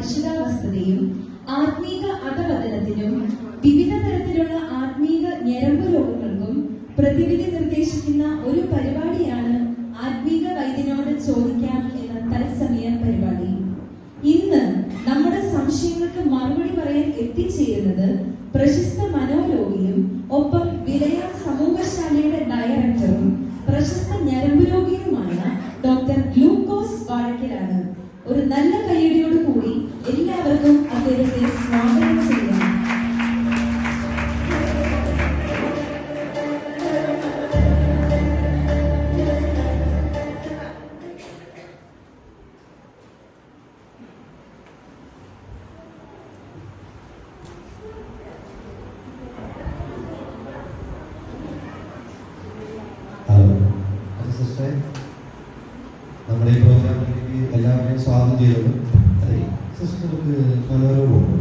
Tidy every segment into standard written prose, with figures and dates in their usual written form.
അനിശ്ചിതാവസ്ഥതയും ആത്മീക അധപതനത്തിനും വിവിധ തരത്തിലുള്ള ആത്മീക ഞരമ്പ് രോഗങ്ങൾക്കും പ്രതിവിധി നിർദ്ദേശിക്കുന്ന ഒരു പരിപാടിയാണ് ആത്മീക വൈദ്യനോട് ചോദിക്കാം എന്ന തത്സമയ പരിപാടി. ഇന്ന് നമ്മുടെ സംശയങ്ങൾക്ക് മറുപടി പറയാൻ എത്തിച്ചേരുന്നത് പ്രശസ്ത മനോരോഗിയും ഒപ്പം വിലയാർ സമൂഹശാലയുടെ ഡയറക്ടറും പ്രശസ്ത ഞരമ്പ് രോഗിയുമായ ഡോക്ടർ ലൂക്കോസ് വാഴക്കലാണ്. ഒരു നല്ല കയ്യടിയോട് കൂടി എല്ലാവർക്കും അദ്ദേഹത്തെ സ്വാഗതം ചെയ്യാം. നമ്മുടെ ഈ പ്രോഗ്രാമിലേക്ക് എല്ലാവരെയും സ്വാഗതം ചെയ്യുന്നു. അതെ, സിസ്റ്റർക്ക് മനോരോഗമുണ്ടോ?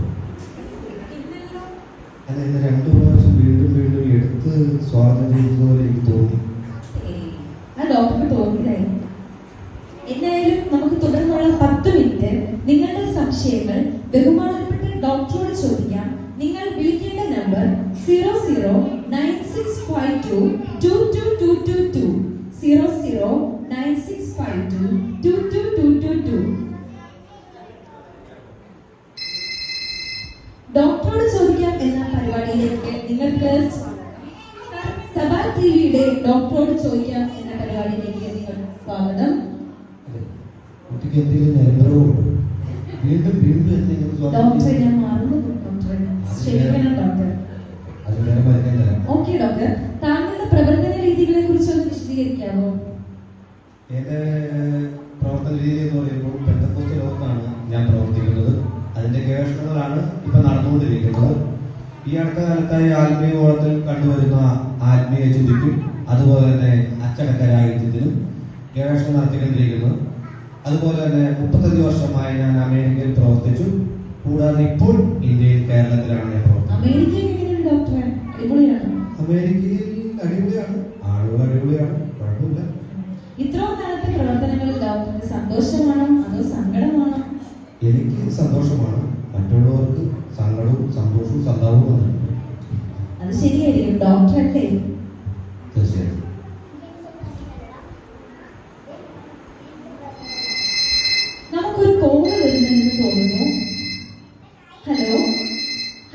അല്ല, ഇന്ന് 2 പ്രാവശ്യം വീണ്ടും വീണ്ടും എടുത്ത് സ്വാഗതം ചെയ്യുന്നതുപോലെ എനിക്ക് തോന്നി. ഡോക്ടർക്ക് തോന്നിയതായി. എന്തായാലും നമുക്ക് തുടർന്നുള്ള 10 മിനിറ്റ് നിങ്ങളുടെ സംശയങ്ങൾ ബഹുമാനപ്പെട്ട ഡോക്ടറോട് ചോദിക്കാം. നിങ്ങൾ വിളിക്കേണ്ട നമ്പർ 0096522222 0096522222. ഡോക്ടറോട് ചോദിക്കാം എന്ന പരിപാടിയിലേക്ക് നിങ്ങൾക്ക് സബാ ടിവിയുടെ ഡോക്ടറോട് ചോദിക്കാം എന്ന പരിപാടിയിലേക്ക് നിങ്ങൾക്ക് സ്വാഗതം. കുട്ടിക്ക് എന്തെങ്കിലും നിരന്തരമുണ്ടോ? വീണ്ടും വീണ്ടും എന്തെങ്കിലും ഡോക്ടറെ ഞാൻ മറന്നു. ക്ഷമിക്കണം ഡോക്ടർ. ഓക്കെ ഡോക്ടർ, താങ്കളുടെ പ്രവർത്തന രീതികളെ കുറിച്ച് ഒന്ന് വിശദീകരിക്കാമോ? എന്റെ പ്രവർത്തന രീതി എന്ന് പറയുമ്പോൾ പെന്തക്കോസ്ത് ലോകത്താണ് ഞാൻ പ്രവർത്തിക്കുന്നത്. അതിന്റെ ഗവേഷണങ്ങളാണ് ഇപ്പൊ നടന്നുകൊണ്ടിരിക്കുന്നത്. ഈ അടുത്ത കാലത്തായി ആത്മീയ കോളത്തിൽ കണ്ടുവരുന്ന ആത്മീയ ചിന്തയ്ക്കും അതുപോലെ തന്നെ അച്ചടക്ക രാഹിത്യത്തിനും ഗവേഷണം നടത്തിക്കൊണ്ടിരിക്കുന്നു. അതുപോലെ തന്നെ 35 വർഷമായി ഞാൻ അമേരിക്കയിൽ പ്രവർത്തിച്ചു. കൂടാതെ ഇപ്പോൾ ഇന്ത്യയിൽ, കേരളത്തിലാണ് ഞാൻ പ്രവർത്തിക്കുന്നത്. അമേരിക്കയിൽ അടിപൊളിയാണ്, ആളുകൾ അടിപൊളിയാണ്, കുഴപ്പമില്ല. ഇത്രയും കാലത്തെ പ്രവർത്തനങ്ങളിൽ ഡോക്ടർക്ക് സന്തോഷമാണോ അതോ സങ്കടമാണോ? എനിക്ക് സന്തോഷമാണ്, മറ്റുള്ളവർക്ക് സങ്കടവും സന്തോഷവും സന്താപവുമാണ്. അത് ശരിയായിരിക്കും ഡോക്ടർ അല്ലേ? തീർച്ചയായും. നമുക്കൊരു കോൾ വരുന്നുണ്ടെന്ന് തോന്നുന്നു. ഹലോ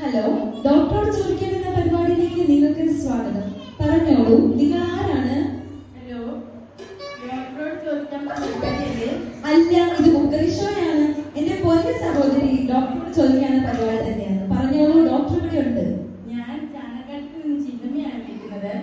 ഹലോ, ഡോക്ടറോട് ചോദിക്കാനെന്ന പരിപാടിയിലേക്ക് നിങ്ങൾക്ക് സ്വാഗതം. പറഞ്ഞോളൂ, നിങ്ങൾ ആരാണ്? ഹലോ, ഡോക്ടറോട് ചോദിക്കാൻ പരിപാടിയല്ലേ? അല്ല, ഇത് കുക്കറി ഷോയാണ്. എന്റെ പൊന്ന സഹോദരി, ഡോക്ടറോട് ചോദിക്കാനുള്ള പരിപാടി തന്നെയാണ്. പറഞ്ഞോളൂ, ഡോക്ടർ ഇവിടെ ഉണ്ട്. ഞാൻ ചാണകത്തിൽ നിന്ന് ചിന്നമ്മയാണ് വിളിക്കുന്നത്.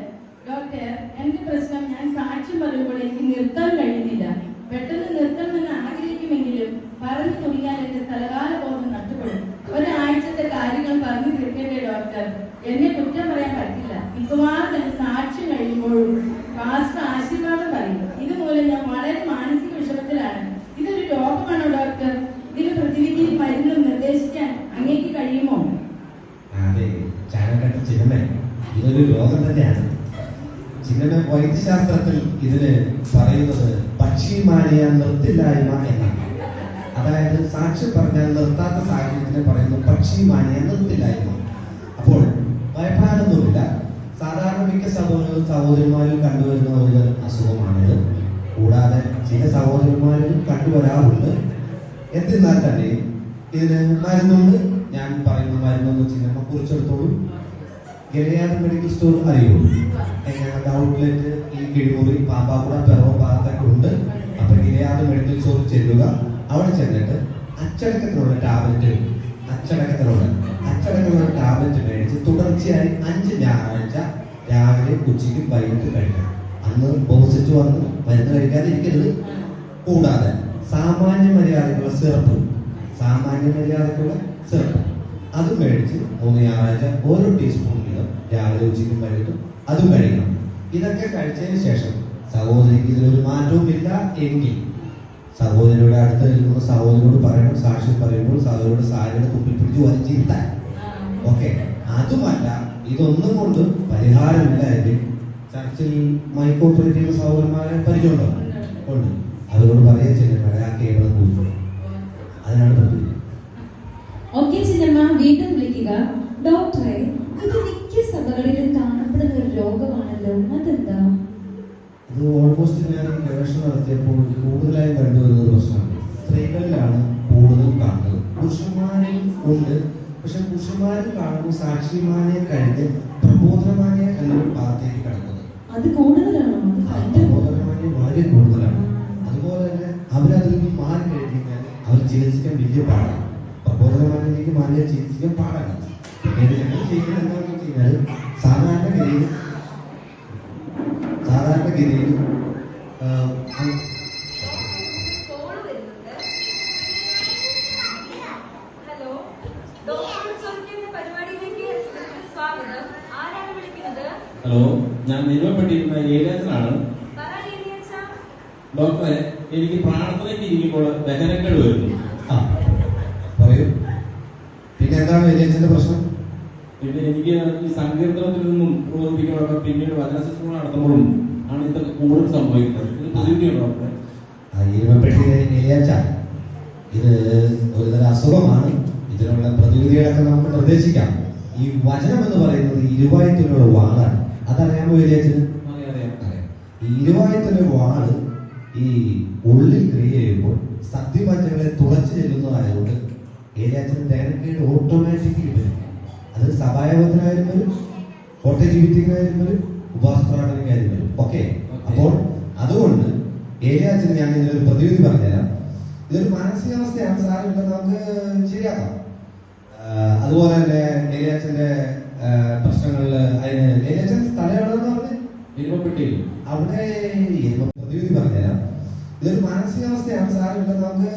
ഡോക്ടർ, എന്റെ പ്രശ്നം ഞാൻ സാക്ഷ്യം പറയുമ്പോൾ എനിക്ക് നിർത്താൻ കഴിയുന്നില്ല. പെട്ടെന്ന് നിർത്തണമെന്ന് ആഗ്രഹിക്കുമെങ്കിലും പറഞ്ഞു തുടങ്ങിയാൽ എന്റെ സ്ഥലകാല ബോധം നഷ്ടപ്പെടും. ഒരാഴ്ചത്തെ കാര്യങ്ങൾ പറഞ്ഞു തീർക്കേണ്ടേ ഡോക്ടർ? എന്നെ കുറ്റം പറയാൻ പറ്റില്ല. മിക്കവാറും എന്റെ സാക്ഷ്യം കഴിയുമ്പോഴും പാസ്റ്റർ ആശീർവാദം പറയും. ഇതുമൂലം ഞാൻ വളരെ മാനസിക വിഷമത്തിലാണ്. ഇതൊരു രോഗമാണോ ഡോക്ടർ? ഇതിന് പ്രതിവിധി മരുന്നും നിർദ്ദേശിക്കാൻ അങ്ങേക്ക് കഴിയുമോ? അതെ, ചാനക്കട്ട ചിന്നമ്മ, ഇതൊരു രോഗം തന്നെയാണ്. ചിന്നമ്മ വൈദ്യശാസ്ത്രത്തിൽ ഇതിന് പറയുന്നത് പക്ഷിമാനിയ നിർത്തില്ലായ്മ എന്നാണ്. അതായത് സാക്ഷ്യം പറഞ്ഞാൽ നിർത്താത്ത സാഹചര്യത്തിന് പറയുന്നു പക്ഷിമാനിയ നിർത്തില്ലായ്മ. അപ്പോൾ ഭയപ്പാടൊന്നുമില്ല. സാധാരണ മിക്ക സഹോദരന്മാരും കണ്ടുവരുന്ന ഒരു അസുഖമാണിത്. കൂടാതെ ചില സഹോദരന്മാരും കണ്ടുവരാറുണ്ട്. എന്നിരുന്നാൽ തന്നെ ഇതിന് മരുന്നുണ്ട്. ഞാൻ പറയുന്ന മരുന്നൊന്ന് ചിന്നമ്മ കുറിച്ചെടുത്തോളൂ. ഗിലയാഡ് മെഡിക്കൽ സ്റ്റോർ അറിയുള്ളൂ. ഞങ്ങളുടെ ഔട്ട്ലെറ്റ് ഈ കിഴിമുറി, പാമ്പാക്കുട, പിറവം ഭാഗത്തൊക്കെ ഉണ്ട്. അപ്പൊ ഗിലയാഡ് മെഡിക്കൽ സ്റ്റോർ ചെല്ലുക. അവിടെ ചെന്നിട്ട് അച്ചടക്കത്തിനുള്ള ടാബ്ലറ്റ് മേടിച്ച് തുടർച്ചയായി 5 ഞായറാഴ്ച രാവിലെ ഉച്ചയ്ക്കും വൈകിട്ട് കഴിക്കണം. അന്ന് പോസിറ്റ് വന്ന് മരുന്ന് കഴിക്കാതിരിക്കരുത്. കൂടാതെ സാമാന്യ മര്യാദക്കുള്ള സിറപ്പ് അത് മേടിച്ച് 3 ഞായറാഴ്ച ഓരോ ടീസ്പൂൺ വീതം രാവിലെ ഉച്ചയ്ക്കും വൈകിട്ടും അതും കഴിക്കണം. ഇതൊക്കെ കഴിച്ചതിന് ശേഷം സഹോദരിക്ക് ഇതിലൊരു മാറ്റവും ഇല്ല എങ്കിൽ സഹോദരിയുടെ അടുത്ത് നിൽക്കുന്ന സഹോദരിയോട് പറയണം, സാക്ഷ്യം പറയുമ്പോൾ സഹോദരിയുടെ സാരിയുടെ തുപ്പി പിടിച്ച് വലിച്ചിരുത്താൻ. ഓക്കെ, അതുമല്ല ഇതൊന്നും കൊണ്ട് പരിഹാരമില്ല എങ്കിൽ ചർച്ചിൽ മൈക്കോപ്പറേറ്റ് ചെയ്യുന്ന സഹോദരന്മാരെ പരിചയമുണ്ടോ? ഉണ്ട്. അവരോട് പറയാൻ ചെല്ലുന്നത് ആ കേബിൾ കൂട്ടും. അതിനാണ് പറ്റുന്നത്. നടത്തിയപ്പോൾ കൂടുതലായി കണ്ടുവരുന്നത് പ്രശ്നമാണ് സ്ത്രീകളിലാണ് കൂടുതൽ കാണുന്നത്. പുരുഷന്മാരിൽ ഉണ്ട്, പക്ഷെ പുരുഷന്മാരിൽ കാണുമ്പോൾ സാക്ഷിമാനെ കഴിഞ്ഞ് പ്രബോധനമാനെ എന്നൊരു ഭാഗത്തേക്ക് കടക്കുന്നത്. അത് കൂടുതലാണോ? പ്രബോധനമാനെ വളരെ കൂടുതലാണ്. അതുപോലെ തന്നെ അവരതിൽ നിന്ന് മാറി കഴിഞ്ഞാൽ അവർ ചികിത്സിക്കാൻ വലിയ പാടാണ്. പ്രബോധനമാനിലേക്ക് മാറിയാൽ ചികിത്സിക്കാൻ പാടാണ്. പിന്നീട് ഞങ്ങൾ ചെയ്യുന്നത് എന്താണെന്ന് വെച്ച് കഴിഞ്ഞാൽ സാധാരണഗതിയിൽ ഹലോ, ഞാൻ നിയമപ്പെട്ടിരിക്കുന്ന ഏരിയത്തിലാണ്. ഡോക്ടറെ, എനിക്ക് പ്രാർത്ഥനയ്ക്ക് ഇരിക്കുമ്പോൾ ദഹനക്കേട് വരുന്നു. പറയൂ, പിന്നെ എന്താണ് ഏരിയത്തിന്റെ പ്രശ്നം? പിന്നെ എനിക്ക് ഈ സങ്കീർത്തനത്തിൽ നിന്നും പ്രബോധിപ്പിക്കുമ്പോഴൊക്കെ പിന്നീട് വചനശുശ്രൂഷ നടത്തുമ്പോഴും ആണ് ഇതൊക്കെ കൂടുതൽ സംഭവിക്കുന്നത്. ഇത് പ്രതിവിധിയാണ് ഡോക്ടറെ. ഇത് ഒരുതരം അസുഖമാണ്. ഇതിനുള്ള പ്രതിവിധികളൊക്കെ നമുക്ക് നിർദ്ദേശിക്കാം. ഈ വചനം എന്ന് പറയുന്നത് ഇരുവായത്തിലുള്ള വാളാണ്. അതറിയാമോ ഏരിയച്ചന്? ഈ ഇരുവായത്തിന്റെ വാള് ഈ ഉള്ളിൽ ക്രിയ ചെയ്യുമ്പോൾ സത്യവചനങ്ങളെ തുളച്ചു ചെല്ലുന്നതായതുകൊണ്ട് ഏരിയച്ചന് ദഹനക്കേട് ഓട്ടോമാറ്റിക്കലി വരും. അത് സഭായോഗത്തിനായാലും വരും, കോട്ടജീവിതത്തിനായാലും വരും, ഉപവാസപ്രാർത്ഥനയ്ക്കായാലും വരും. ഓക്കെ, അപ്പോൾ അതുകൊണ്ട് ഏരിയച്ചന് ഞാൻ ഇതിനൊരു പ്രതിവിധി പറഞ്ഞുതരാം. ഇതൊരു മാനസികാവസ്ഥയാണ്, സാരമില്ല, നമുക്ക് ശരിയാക്കാം. അതുപോലെ തന്നെ ഏരിയച്ചന്റെ പ്രശ്നങ്ങളിൽ അതിന് ഏരിയച്ചൻ സ്ഥലമാണെന്ന് പറഞ്ഞ് അവിടെ പ്രതിവിധി പറഞ്ഞുതരാം. ഇതൊരു മാനസികാവസ്ഥയാണ്, സാരമില്ല, നമുക്ക്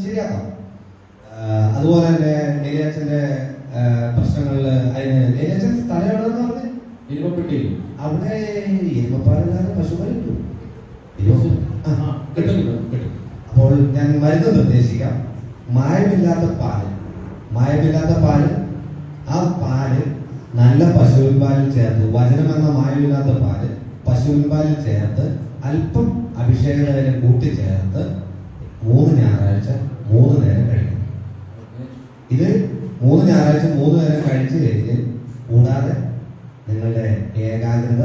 ശരിയാക്കാം. അതുപോലെ തന്നെ ഏരിയച്ചന്റെ പ്രശ്നങ്ങളിൽ അതിന് ഏരിയച്ചൻ സ്ഥലമാണെന്ന് പറഞ്ഞ് അവിടെ എരുമപ്പാടുകാരെ പശുക്കളിട്ടു. അപ്പോൾ ഞാൻ മരുന്ന് നിർദ്ദേശിക്കാം. മായമില്ലാത്ത പാല്, ആ പാല് നല്ല പശുവിൻ പാലിൽ ചേർത്ത്, വചനം എന്ന മായമില്ലാത്ത പാല് പശുവിൻ പാലിൽ ചേർത്ത് അല്പം അഭിഷേകതൈലം കൂട്ടിച്ചേർത്ത് 3 ഞായറാഴ്ച 3 നേരം കഴിക്കണം. ഇത് 3 ഞായറാഴ്ച 3 നേരം കഴിച്ചു കഴിഞ്ഞ് കൂടാതെ നിങ്ങളുടെ ഏകാഗ്രത,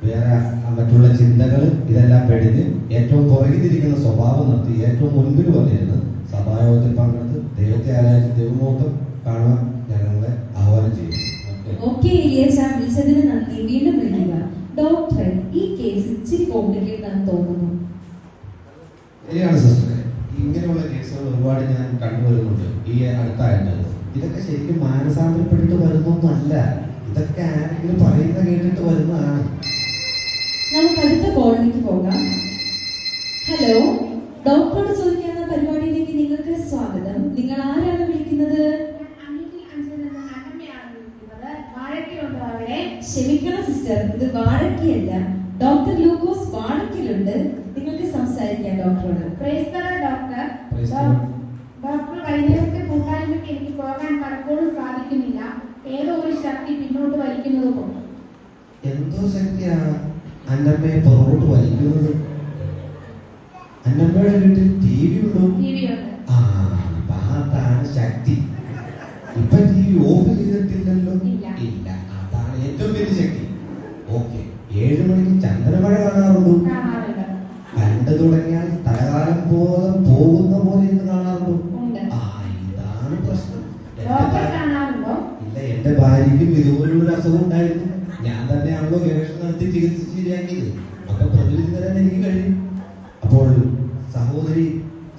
വേറെ മറ്റുള്ള ചിന്തകൾ ഇതെല്ലാം വെടിഞ്ഞ് ഏറ്റവും പുറകിലിരിക്കുന്ന സ്വഭാവം നിർത്തി ഏറ്റവും മുൻപിൽ വന്നിരുന്ന് സഭായോഗത്തിൽ പങ്കെടുത്ത് ദൈവത്തെ ആരാധിച്ച് ദൈവമോഹം കാണുവാൻ ഞങ്ങളെ ആഹ്വാനം ചെയ്യും. ഓക്കെ, വിളിച്ചതിന് നന്ദി. വീണ്ടും വിളിക്കുക. ഡോക്ടറെ, ഈ കേസ് ഇച്ചിരി കോംപ്ലിക്കേറ്റഡ് ആണെന്ന് തോന്നുന്നു. ശരിയാണ് സിസ്റ്ററെ, ഇങ്ങനെയുള്ള കേസുകൾ ഒരുപാട് ഞാൻ കണ്ടുവരുന്നുണ്ട് ഈ അടുത്തായിട്ട്. ഇതൊക്കെ ശരിക്കും മാനസാന്തരപ്പെട്ടിട്ട് വരുന്നൊന്നുമല്ല, ഇതൊക്കെ ആരെങ്കിലും പറയുന്ന കേട്ടിട്ട് വരുന്നതാണ്. നമുക്ക് അടുത്ത കോളിലേക്ക് പോകാം. ഹലോ, ഡോക്ടറോട് ചോദിക്കാവുന്ന പരിപാടിയിലേക്ക് നിങ്ങൾക്ക് സ്വാഗതം. നിങ്ങൾ ആരാണ് വിളിക്കുന്നത്? ക്ഷമിക്കണം സിസ്റ്റർ, ഇത് വാഴക്കയല്ല. ഡോക്ടർ ലൂക്കോസ് വാഴക്കലുണ്ട്. നിങ്ങൾക്ക് സംസാരിക്കാം ഡോക്ടറോട്. ഡോക്ടർ കഴിഞ്ഞ കൂട്ടായ്മയ്ക്ക് എനിക്ക് പോകാൻ പലപ്പോഴും സാധിക്കുന്നില്ല. ഏതോ ഒരു ശക്തി പിന്നോട്ട് വലിക്കുന്നത് പോലെ. എന്തോ ശക്തിയാണ് അന്നമ്മയെ പുറകോട്ട് വലിക്കുന്നത്? അന്നമ്മയുടെ വീട്ടിൽ TV ഉണ്ടോ? ആ, അതാണ് ശക്തി. ഇപ്പൊ TV ഓഫ് ചെയ്തിട്ടില്ലല്ലോ? ഇല്ല, അതാണ് ഏറ്റവും വലിയ ശക്തി. ഓക്കെ, 7 മണിക്ക് ചന്ദ്രമഴ കാണാറുണ്ടോ? കണ്ടു തുടങ്ങിയാൽ തലകാലം പോലെ പോകുന്ന പോലെ ഇന്ന് കാണാറുണ്ടോ? ആ, ഇതാണ് പ്രശ്നം. ഇല്ല, എന്റെ ഭാര്യയ്ക്കും ഇതുപോലുള്ള അസുഖം ഉണ്ടായിരുന്നു. ഞാൻ തന്നെയാണല്ലോ ഗവേഷണം നടത്തി ചികിത്സിച്ച് ശരിയാക്കിയത്. അപ്പൊ പ്രതിവിധി തരാൻ എനിക്ക് കഴിയും. അപ്പോൾ സഹോദരി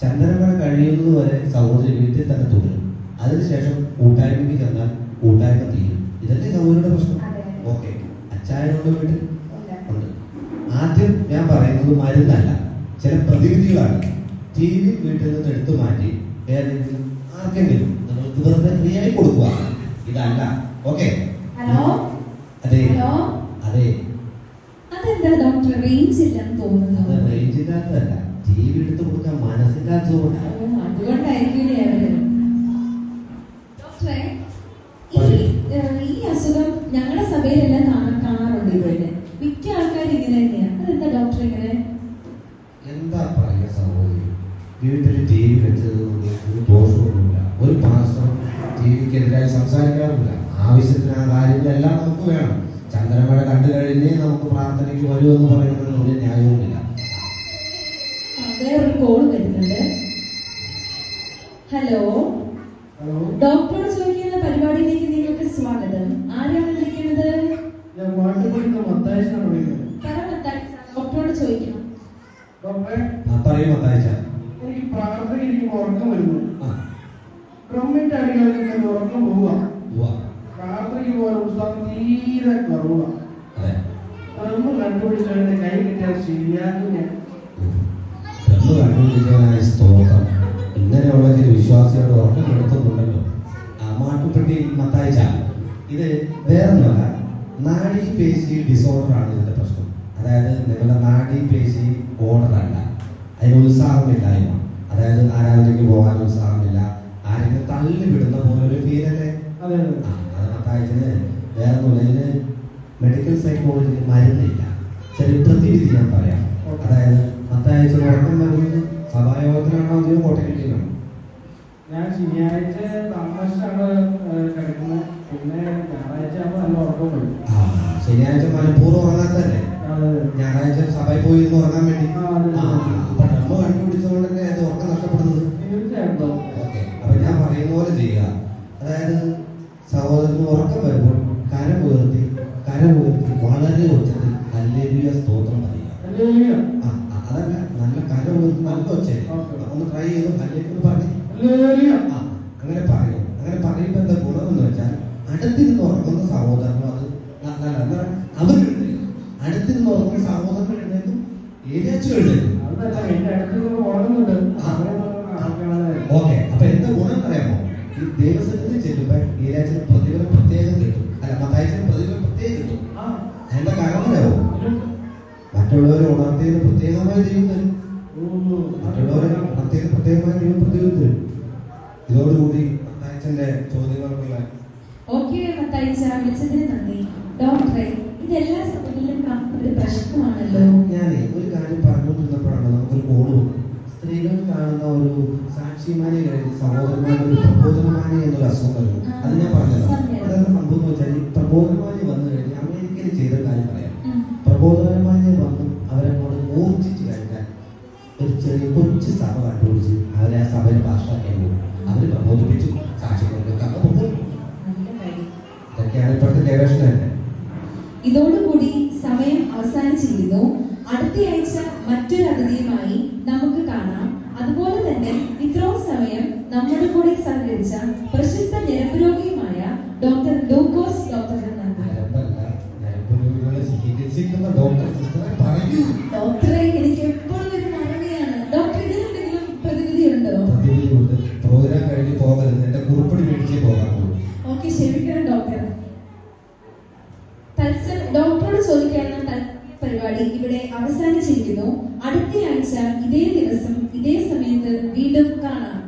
ചന്ദനമഴ കഴിയുന്നത് വരെ സഹോദരി വീട്ടിൽ തന്നെ തുടരും. അതിനുശേഷം കൂട്ടായ്മയ്ക്ക് ചെന്നാൽ കൂട്ടായ്മ തീരും. ഇതല്ലേ സഹോദരിയുടെ പ്രശ്നം? ഓക്കെ, അച്ചായനുണ്ട് വീട്ടിൽ? ഉണ്ട്. ആദ്യം ഞാൻ പറയുന്നത് മരുന്നല്ല, ചില പ്രതിവിധികളാണ്. TV വീട്ടിൽ നിന്ന് എടുത്തു മാറ്റി ഏതെങ്കിലും ആർക്കെങ്കിലും നിങ്ങൾക്ക് വെറുതെ ഫ്രീ ആയി കൊടുക്കുക. ഇതല്ല. ഓക്കെ, അതെ അതെ. അതെന്താ ഡോക്ടർ, റേഞ്ച് ഇല്ലെന്ന് തോന്നുന്നത്? അത് റേഞ്ച് ഇല്ലാത്തതല്ല, TV എടുത്ത് കൊടുക്കാൻ മനസ്സില്ലാത്തതുകൊണ്ട്. അതുകൊണ്ടായിരിക്കില്ലേ അവര്. ഡോക്ടറെ, ഈ അസുഖം ഞങ്ങളുടെ സഭയിലെല്ലാം കാണാറുണ്ട്. ഇവിടെ മിക്ക ആൾക്കാർ ഇങ്ങനെ തന്നെയാണ്. അതെന്താ ഡോക്ടർ ഇങ്ങനെ? എന്താ പറയുക സഹോദരി, വീട്ടിൽ TV വെച്ചത് ഒരു ദോഷമൊന്നുമില്ല. ഒരു പാസ്റ്ററും TVക്കെതിരായി സംസാരിക്കാറില്ല. ആവശ്യത്തിന് ആ കാര്യങ്ങളെല്ലാം നമുക്ക് വേണം. ചന്ദ്രമഴ കണ്ടു കഴിഞ്ഞേ നമുക്ക് പ്രാർത്ഥനയ്ക്ക് വരുമെന്ന് പറയുന്നതിന് ഒരു ന്യായവുമില്ല. വേറൊരു കോൾ വരുന്നുണ്ട്. ഹലോ, ഡോക്ടറോട് ചോദിക്കുന്ന പരിപാടിയിലേക്ക് നിങ്ങൾക്ക് സ്വാഗതം. ആരാണ് വിളിക്കുന്നത്? ഞാൻ മാട്ടുപള്ളിന്ന് മത്തായിച്ചാണ് വിളിക്കുന്നത്. ഡോക്ടറോട് ചോദിക്കണം. ഡോക്ടറെ, പറയും മത്തായിച്ച. എനിക്ക് പ്രാർത്ഥനയിരിക്കുമ്പോൾ ഉറക്കം വരുന്നു. ഡ്രമ്മിന്റെ അടികളിൽ ഉറക്കം പോവുക. പ്രാർത്ഥനയ്ക്ക് പോലെ പുസ്തകം തീരെ കുറവുക. ഡ്രമ്മ് കണ്ടുപിടിച്ചവന്റെ കൈ കിട്ടിയാൽ ശരിയാകും. ഞാൻ കണ്ടുപിടിക്കാനായ സ്തോത്രം. ഇങ്ങനെയുള്ള ചില വിശ്വാസികളുടെ ഉറക്കം എടുക്കുന്നുണ്ടല്ലോ. മാട്ടുപ്പെട്ടി മത്തായിച്ച, ഇത് വേറൊന്നുമല്ല, നാഡീപേശി ഡിസോർഡർ ആണ് ഇതിന്റെ പ്രശ്നം. അതായത് നിങ്ങളുടെ നാഡീപേശി ഓർഡറല്ല, അതിന് ഉത്സാഹമില്ലായ്മ. അതായത് ആരാധനയ്ക്ക് പോകാൻ ഉത്സാഹമില്ല, ആരെങ്കിലും തള്ളി വിടുന്ന പോലെ ഒരു ഫീലല്ലേ. അത് മത്തായിച്ചിന് വേറൊന്നുമില്ല. ഇതിന് മെഡിക്കൽ സൈക്കോളജിയിൽ മരുന്നില്ല. ചെറിയ പ്രതിവിധി ഞാൻ പറയാം. അതായത് മത്തായിച്ചിന് ഉറക്കം വരുന്നത് സഭായോഗത്തിനാണോ അതെയോ കോട്ടക്കെട്ടിലാണോ? ഞാൻ ശനിയാഴ്ച താമസിച്ചാണ് കിടക്കുന്നത്. പിന്നെ ഞായറാഴ്ച ആകുമ്പോൾ നല്ല ഉറക്കം വരും. ശനിയാഴ്ച മനഃപൂർവ്വം ഉറങ്ങാത്തല്ലേ? ഞായറാഴ്ച സഭയിൽ പോയി ഇരുന്ന് ഉറങ്ങാൻ വേണ്ടി. അപ്പൊ ഡ്രമ്മ് കണ്ടുപിടിച്ചതുകൊണ്ട് തന്നെ അത് ഉറക്കം നഷ്ടപ്പെടുന്നത്. തീർച്ചയായിട്ടും. ഓക്കെ, അപ്പൊ ഞാൻ പറയുന്ന പോലെ ചെയ്യുക. അതായത് സഹോദരന് ഉറക്കം വരുമ്പോൾ കരം ഉയർത്തി വളരെ ഉച്ചത്തിൽ ഹല്ലേലൂയ സ്തോത്രം പറയുക. അതല്ല, നല്ല കരം ഉയർത്തി നല്ല ഒച്ചയിൽ ഒന്ന് ട്രൈ ചെയ്ത് ഹല്ലേലൂയ പറഞ്ഞു. അങ്ങനെ പറയും. അങ്ങനെ പറയുമ്പോൾ എന്താ ഗുണമെന്ന് വെച്ചാൽ അടുത്തിരുന്ന് ഉറങ്ങുന്ന സഹോദരനും അത് നല്ല അവരെഴുന്നേക്കും. അടുത്തിരുന്ന് ഉറങ്ങുന്ന സഹോദരൻ എഴുന്നേക്കും, ഏരിയാച്ചു എഴുന്നേക്കും. ഓക്കെ, അപ്പൊ എന്താ ഗുണം അറിയാമോ? ഈ ദേവസ്വത്തിൽ ചെല്ലുമ്പോൾ ഏരിയാച്ചിന് പ്രതിഫലം പ്രത്യേകം കിട്ടും. അല്ല, മത്തായിച്ചിന് പ്രതിഫലം പ്രത്യേകം കിട്ടും. അതിന്റെ കാരണം അറിയാമോ? മറ്റുള്ളവരെ ഉണർത്തിയതിന് പ്രത്യേകമായ ദൈവം തരും. മറ്റുള്ളവരെ ഉണർത്തിയതിന് പ്രത്യേകമായ ദൈവം പ്രതിഫലം തരും. ഇതോടുകൂടി മത്തായിച്ചന്റെ ചോദ്യങ്ങൾക്കുള്ള ഓക്കെ മത്തായിച്ച, വിളിച്ചതിന് നന്ദി. ഡോക്ടറെ, ഇതെല്ലാ സഭകളിലും ഒരു പ്രശ്നമാണല്ലോ. ഞാനേ ഒരു കാര്യം പറഞ്ഞുകൊണ്ടിരുന്നപ്പോഴാണ് നമുക്കൊരു കോള് വന്നത്. സ്ത്രീകൾ കാണുന്ന ഒരു സാക്ഷിമാനെ കഴിഞ്ഞ് സഹോദരന്മാരുടെ ഒരു പ്രബോധനമാനി എന്നൊരു അസുഖം വരുന്നു. അത് ഞാൻ പറഞ്ഞല്ലോ. അതെന്താ സംഭവം എന്ന് വെച്ചാൽ, ഈ പ്രബോധനമാനി വന്നു കഴിഞ്ഞ് അമേരിക്കയിൽ ചെയ്ത കാര്യം പറയാം. പ്രബോധനമാനി വന്നു അവരങ്ങോട്ട് മൂർച്ഛിച്ച് കഴിഞ്ഞാൽ ഒരു ചെറിയ കൊച്ചു സഭ കണ്ടുപിടിച്ച് അവരെ ആ സഭയിൽ ഭാഷയാക്കാൻ പോകും. അവര് പ്രബോധിപ്പിച്ചു സാക്ഷികൾക്കൊക്കെ അപ്പൊ പോകും. ഇതൊക്കെയാണ് ഇപ്പോഴത്തെ ഗവേഷണം തന്നെ. ഇതോടുകൂടി സമയം അവസാനിച്ചിരുന്നു. അടുത്തയാഴ്ച മറ്റൊരു അതിഥിയുമായി നമുക്ക് കാണാം. അതുപോലെ തന്നെ ഇത്രയും സമയം നമ്മുടെ കൂടെ സഹകരിച്ച പ്രശസ്ത ഞരമ്പ് രോഗിയുമായ ഡോക്ടർ ലൂക്കോസ് ഡോക്ടറെ നന്ദി. ഡോക്ടറെ, എനിക്ക് എപ്പോഴും ഒരു മറവിയാണ്. ഡോക്ടർ, ഇതിനെന്തെങ്കിലും പ്രതിവിധിയുണ്ടോ? പ്രതിവിധിയുണ്ട്. പ്രോഗ്രാം കഴിഞ്ഞ് പോകരുത്, എന്റെ കുറിപ്പടി മേടിച്ചേ പോകാറുള്ളൂ. ഓക്കെ, ക്ഷമിക്കണം ഡോക്ടർ. ഡോക്ടറോട് ചോദിക്കാവുന്ന പരിപാടി ഇവിടെ അവസാനിച്ചിരിക്കുന്നു. അടുത്തയാഴ്ച ഇതേ ദിവസം ഇതേ സമയത്ത് വീണ്ടും കാണാം.